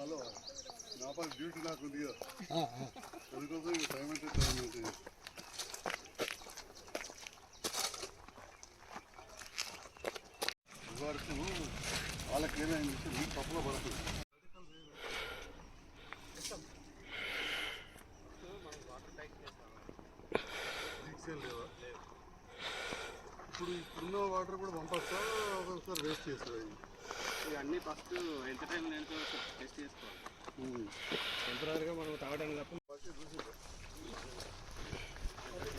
మళ్ళీ నా పని డ్యూటీ నాకు ఉంది అందుకోసం టైం అంటే టైం అంటే వరకు వాళ్ళకి ఏమైంది నీకు తప్పులో పడుతుంది. ఇప్పుడు ఇప్పుడున్న వాటర్ కూడా పంపొచ్చా ఒకసారి వేస్ట్ చేస్తారు ఇవన్నీ ఫస్ట్ ఎంత టైం నేను టెస్ట్ చేసుకోవాలి. టెంపరీగా మనం తాగడానికి తప్ప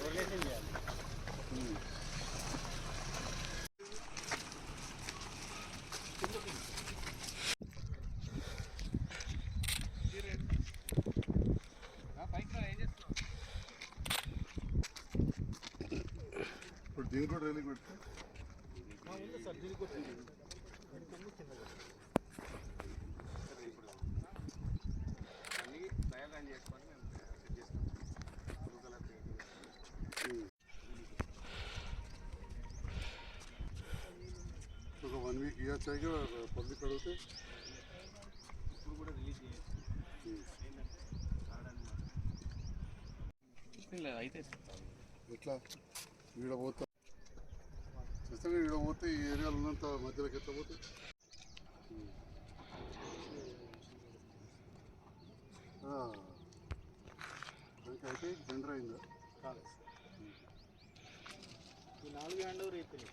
రోలేషన్ చేయాలి. ఇప్పుడు దీని కూడా రైలింగ్ పెడితే ఉంది సార్, దీనికి కూడా అన్నీ ట్రయల్ రన్ చేసుకొని మేము సెట్ చేస్తాం. బ్లూ కలర్ ఒక 1 వీక్ ఇవ్వచ్చాక పబ్లిక్ అడిగితే ఇప్పుడు కూడా రిలీజ్ చేయొచ్చు. అయితే ఎట్లా ఈడ పోతా ఖచ్చితంగా ఈడ పోతే ఈ ఏరియాలో ఉన్నంత మధ్యలోకి ఎట్లా పోతే అయితే జెండర్ అయిందా కాలేదు. ఈ 4 హ్యాండ్ ఓవర్ అయిపోయింది.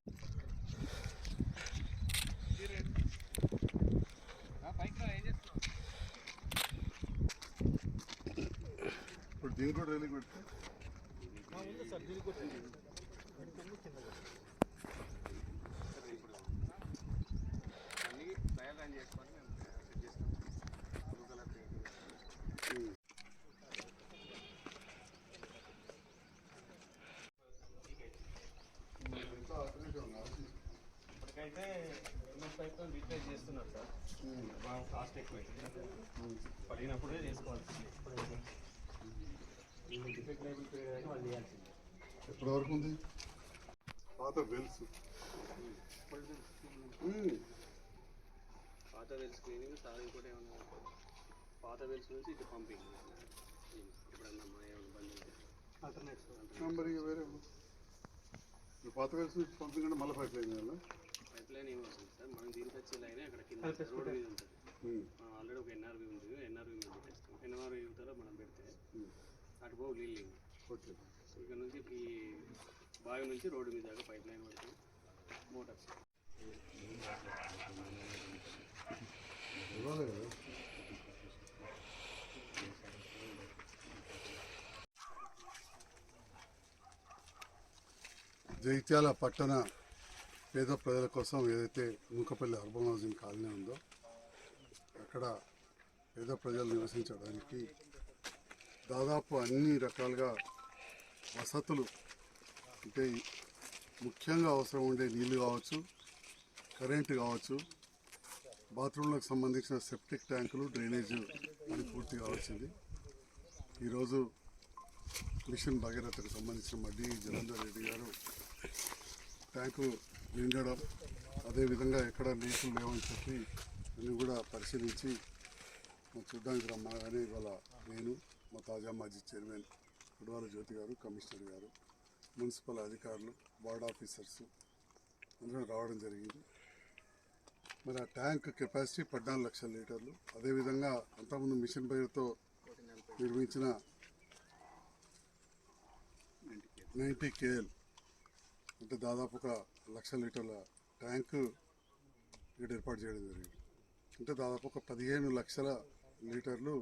ఇప్పుడు దీని కూడా రైలింగ్ పెడితే ఉంది సార్, దీనికి కూడా ఇప్పుడు అన్నీ ట్రయల్ రన్ చేసుకొని మేము సెట్ చేస్తాం. బ్లూ కలర్ ఇప్పటికైతే ఎంఎస్ పైప్ రీప్లేస్ చేస్తున్నారు సార్. బాగా కాస్ట్ ఎక్కువ పడినప్పుడే చేసుకోవాల్సింది. డిఫెక్ట్ లేబుల్ పీరియడ్ వాళ్ళు చేయాల్సింది. ఎప్పటి వరకు ఉంది పాత వెల్స్ పాత వెల్స్ క్లీనింగ్ సార్ ఇంకోటి ఏమన్నా పాత వెల్స్ నుంచి ఇటు పంపింగ్ ఎప్పుడన్నా మా ఏమైనా బంద్ అయితే మరి వేరే పాత వెల్స్ నుంచి పంపించండి మళ్ళీ పైప్ లైన్ చేయాలి. పైప్ లైన్ ఏమి వస్తుంది సార్, మనం దీనికి వచ్చే లైన్ అక్కడ కింద రోడ్ మీద ఉంటుంది. ఆల్రెడీ ఒక ఎన్ఆర్వి ఉంది, ఎన్ఆర్వి మీద పెట్టేస్తాం. ఎన్ఆర్వి యువతలో మనం పెడితే అటు పోవు నీళ్ళు. ఓకే ఇక్కడ నుంచి ఈ బావి నుంచి రోడ్డు మీద దాకా పైప్ లైన్ పడుతుంది. మోటార్స్ ఇవ్వాలి కదా. జగిత్యాల పట్టణ పేద ప్రజల కోసం ఏదైతే నూకపల్లి అర్బన్ హౌసింగ్ కాలనీ ఉందో అక్కడ పేద ప్రజలు నివసించడానికి దాదాపు అన్ని రకాలుగా వసతులు అంటే ముఖ్యంగా అవసరం ఉండే నీళ్లు కావచ్చు, కరెంటు కావచ్చు, బాత్రూంలకు సంబంధించిన సెప్టిక్ ట్యాంకులు, డ్రైనేజ్ అని పూర్తి కావాల్సింది. ఈరోజు మిషన్ భగీరథకు సంబంధించిన మడ్డి జలంధర్ రెడ్డి గారు ట్యాంకు నిండడం, అదేవిధంగా ఎక్కడ లీకులు లేవని చెప్పి అన్నీ కూడా పరిశీలించి చూడడానికి రమ్మగానే ఇవాళ నేను, మా తాజా మాజీ చైర్మన్ కుడవాల జ్యోతి గారు, కమిషనర్ గారు, మున్సిపల్ అధికారులు, వార్డ్ ఆఫీసర్స్ అందరూ రావడం జరిగింది. మరి ఆ ట్యాంక్ కెపాసిటీ 14 లక్షల లీటర్లు. అదేవిధంగా అంతకుముందు మిషన్ భగీరథతో నిర్మించిన 90 KL అంటే దాదాపు 1 లక్ష లీటర్ల ట్యాంకు ఇక్కడ ఏర్పాటు చేయడం జరిగింది. అంటే దాదాపు 15 లక్షల లీటర్లు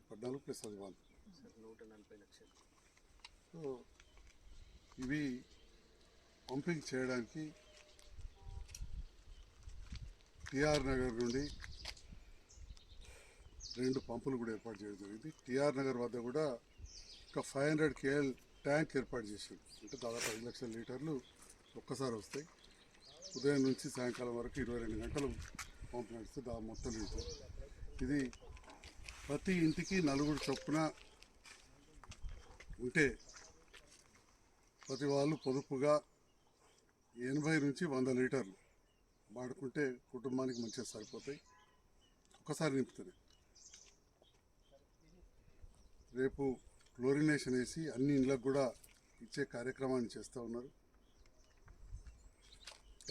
14 ప్లస్ అది 140 లక్షలు. సో ఇవి పంపింగ్ చేయడానికి టిఆర్ నగర్ నుండి 2 పంపులు కూడా ఏర్పాటు చేయడం జరిగింది. టిఆర్ నగర్ వద్ద కూడా ఒక 500 KL ట్యాంక్ ఏర్పాటు చేశారు. అంటే దాదాపు 5 లక్షల లీటర్లు ఒక్కసారి వస్తాయి. ఉదయం నుంచి సాయంకాలం వరకు 22 గంటలు పంపు నడిస్తే దాదాపు మొత్తం లీటర్. ఇది ప్రతి ఇంటికి 4 చొప్పున ఉంటే ప్రతి వాళ్ళు పొదుపుగా 80 నుంచి 100 లీటర్లు వాడుకుంటే కుటుంబానికి మంచిగా సరిపోతాయి. ఒక్కసారి నింపుతున్నాయి. రేపు క్లోరినేషన్ వేసి అన్ని ఇండ్లకు కూడా ఇచ్చే కార్యక్రమాన్ని చేస్తూ ఉన్నారు.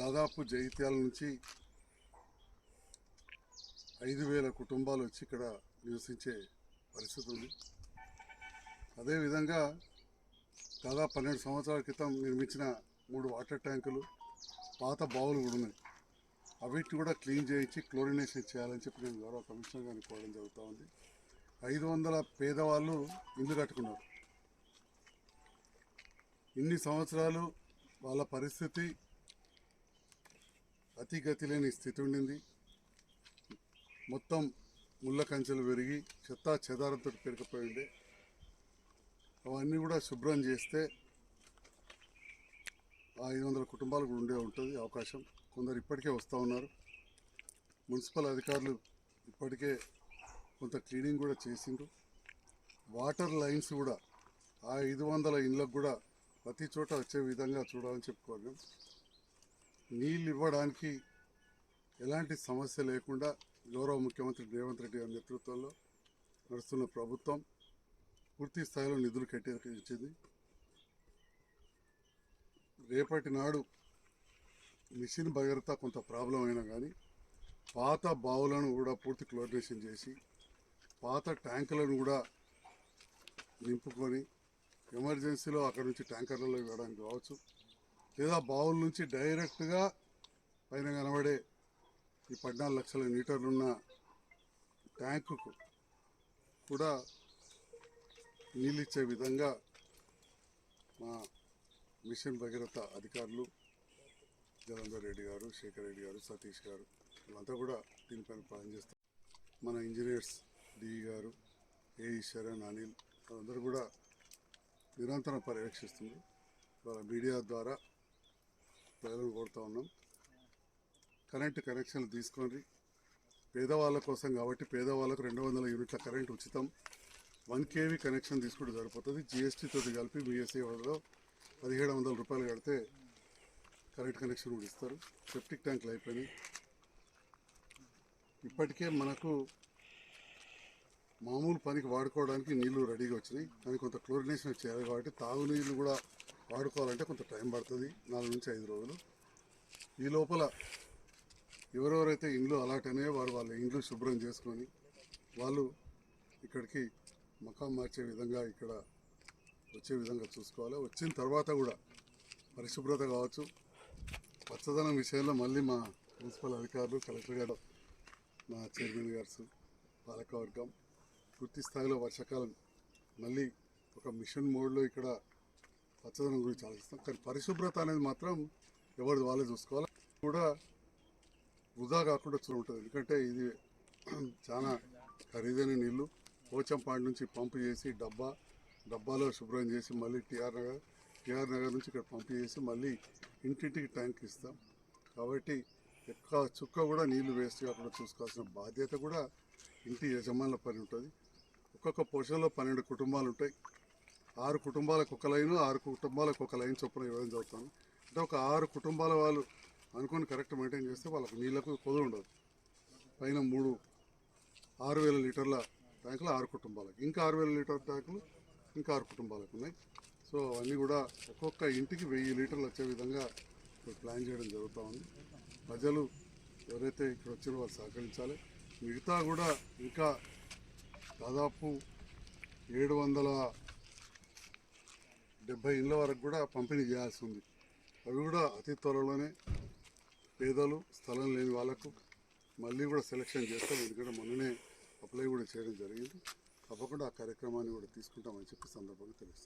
దాదాపు జగిత్యాల నుంచి 5,000 కుటుంబాలు వచ్చి ఇక్కడ నివసించే పరిస్థితి ఉంది. అదేవిధంగా దాదాపు 12 సంవత్సరాల క్రితం నిర్మించిన 3 వాటర్ ట్యాంకులు, పాత బావులు కూడా ఉన్నాయి. అవిటిని కూడా క్లీన్ చేయించి క్లోరినేషన్ చేయాలని చెప్పి నేను గౌరవ కమిషనర్ గారిని కోరడం జరుగుతూ ఉంది. 500 పేదవాళ్ళు ఇల్లు కట్టుకున్నారు. ఇన్ని సంవత్సరాలు వాళ్ళ పరిస్థితి అతిగతి లేని స్థితి ఉండింది. మొత్తం ముళ్ళ కంచెలు పెరిగి చెత్త చెదారంతో పెరిగిపోయింది. అవన్నీ కూడా శుభ్రం చేస్తే 500 కుటుంబాలు కూడా ఉండే ఉంటుంది అవకాశం. కొందరు ఇప్పటికే వస్తూ ఉన్నారు. మున్సిపల్ అధికారులు ఇప్పటికే కొంత క్లీనింగ్ కూడా చేసిండ్రు. వాటర్ లైన్స్ కూడా ఆ 500 ఇళ్ళకు కూడా ప్రతి చోట వచ్చే విధంగా చూడాలని చెప్పుకోలేం. నీళ్ళు ఇవ్వడానికి ఎలాంటి సమస్య లేకుండా గౌరవ ముఖ్యమంత్రి రేవంత్ రెడ్డి గారి నేతృత్వంలో నడుస్తున్న ప్రభుత్వం పూర్తి స్థాయిలో నిధులు కేటాయించింది. రేపటి నాడు మిషన్ భగీరథ కొంత ప్రాబ్లం అయినా కానీ పాత బావులను కూడా పూర్తి క్లోరినేషన్ చేసి పాత ట్యాంకులను కూడా నింపుకొని ఎమర్జెన్సీలో అక్కడ నుంచి ట్యాంకర్లలో ఇవ్వడానికి కావచ్చు, లేదా బావుల నుంచి డైరెక్ట్గా పైన కనబడే ఈ 14 లక్షల లీటర్లున్న ట్యాంకుకు కూడా నీళ్ళు ఇచ్చే విధంగా మా మిషన్ భగీరథ అధికారులు జలంధర్ రెడ్డి గారు, శేఖర్ రెడ్డి గారు, సతీష్ గారు వీళ్ళంతా కూడా దీనిపైన ప్లాన్ చేస్తారు. మన ఇంజనీర్స్ డిఈ గారు, ఏఈ శరణ్, అనిల్ వాళ్ళందరూ కూడా నిరంతరం పర్యవేక్షిస్తుంది. వాళ్ళ మీడియా ద్వారా ప్రజలను కోరుతూ ఉన్నాం, కరెంటు కనెక్షన్లు తీసుకొని పేదవాళ్ళ కోసం కాబట్టి పేదవాళ్ళకు 200 యూనిట్ల కరెంట్ ఉచితం. 1 kV కనెక్షన్ తీసుకుంటే సరిపోతుంది. జిఎస్టీ తోటి కలిపి బిఎస్సీ వాళ్ళలో 1,700 రూపాయలు కడితే కరెంట్ కనెక్షన్ కూడా ఇస్తారు. సెప్టిక్ ట్యాంకులు అయిపోయినాయి. ఇప్పటికే మనకు మామూలు పనికి వాడుకోవడానికి నీళ్లు రెడీగా వచ్చినాయి, కానీ కొంత క్లోరినేషన్ చేయాలి కాబట్టి తాగునీళ్ళు కూడా వాడుకోవాలంటే కొంత టైం పడుతుంది, 4 నుంచి 5 రోజులు. ఈ లోపల ఎవరెవరైతే ఇండ్లు అలాట్ అయినాయో వాళ్ళ ఇండ్లు శుభ్రం చేసుకొని వాళ్ళు ఇక్కడికి మకాం మార్చే విధంగా ఇక్కడ వచ్చే విధంగా చూసుకోవాలి. వచ్చిన తర్వాత కూడా పరిశుభ్రత కావచ్చు, పచ్చదనం విషయంలో మళ్ళీ మా మున్సిపల్ అధికారులు, కలెక్టర్ గారు, మా చైర్మన్ గారు, పాలకవర్గం పూర్తి స్థాయిలో వర్షాకాలం మళ్ళీ ఒక మిషన్ మోడ్లో ఇక్కడ పచ్చదనం గురించి ఆలోచిస్తాం. కానీ పరిశుభ్రత అనేది మాత్రం ఎవరిది వాళ్ళే చూసుకోవాలి. కూడా వృధా కాకుండా ఉంటుంది. ఎందుకంటే ఇది చాలా ఖరీదైన నీళ్ళు. పోచంపాడు నుంచి పంపు చేసి డబ్బాలో శుభ్రం చేసి మళ్ళీ టీఆర్ నగర్ నుంచి ఇక్కడ పంపు చేసి మళ్ళీ ఇంటింటికి ట్యాంక్ ఇస్తాం. కాబట్టి ఎక్క చుక్క కూడా నీళ్లు వేస్ట్ కాకుండా చూసుకోవాల్సిన బాధ్యత కూడా ఇంటి యజమానుల పని ఉంటుంది. ఒక్కొక్క పోషణలో 12 కుటుంబాలు ఉంటాయి. 6 కుటుంబాలకు ఒక లైను, 6 కుటుంబాలకు ఒక లైన్ చొప్పున ఇవ్వడం జరుగుతుంది. అంటే ఒక 6 కుటుంబాల వాళ్ళు అనుకొని కరెక్ట్ మెయింటైన్ చేస్తే వాళ్ళకు నీళ్లకు కొదువు ఉండదు. పైన 6,000 లీటర్ల ట్యాంకులు 6 కుటుంబాలకు, ఇంకా 6,000 లీటర్ల ట్యాంకులు ఇంకా 6 కుటుంబాలకు ఉన్నాయి. సో అవన్నీ కూడా ఒక్కొక్క ఇంటికి 1000 లీటర్లు వచ్చే విధంగా ప్లాన్ చేయడం జరుగుతూ ఉంది. ప్రజలు ఎవరైతే ఇక్కడ వచ్చారో వాళ్ళు సహకరించాలి. మిగతా కూడా ఇంకా దాదాపు 770 ఇళ్ళ వరకు కూడా పంపిణీ చేయాల్సి ఉంది. అవి కూడా అతి త్వరలోనే పేదలు, స్థలం లేని వాళ్ళకు మళ్ళీ కూడా సెలెక్షన్ చేస్తాం. ఎందుకంటే మొన్ననే అప్లై కూడా చేయడం జరిగింది. తప్పకుండా ఆ కార్యక్రమాన్ని కూడా తీసుకుంటామని చెప్పి సందర్భంగా తెలుస్తుంది.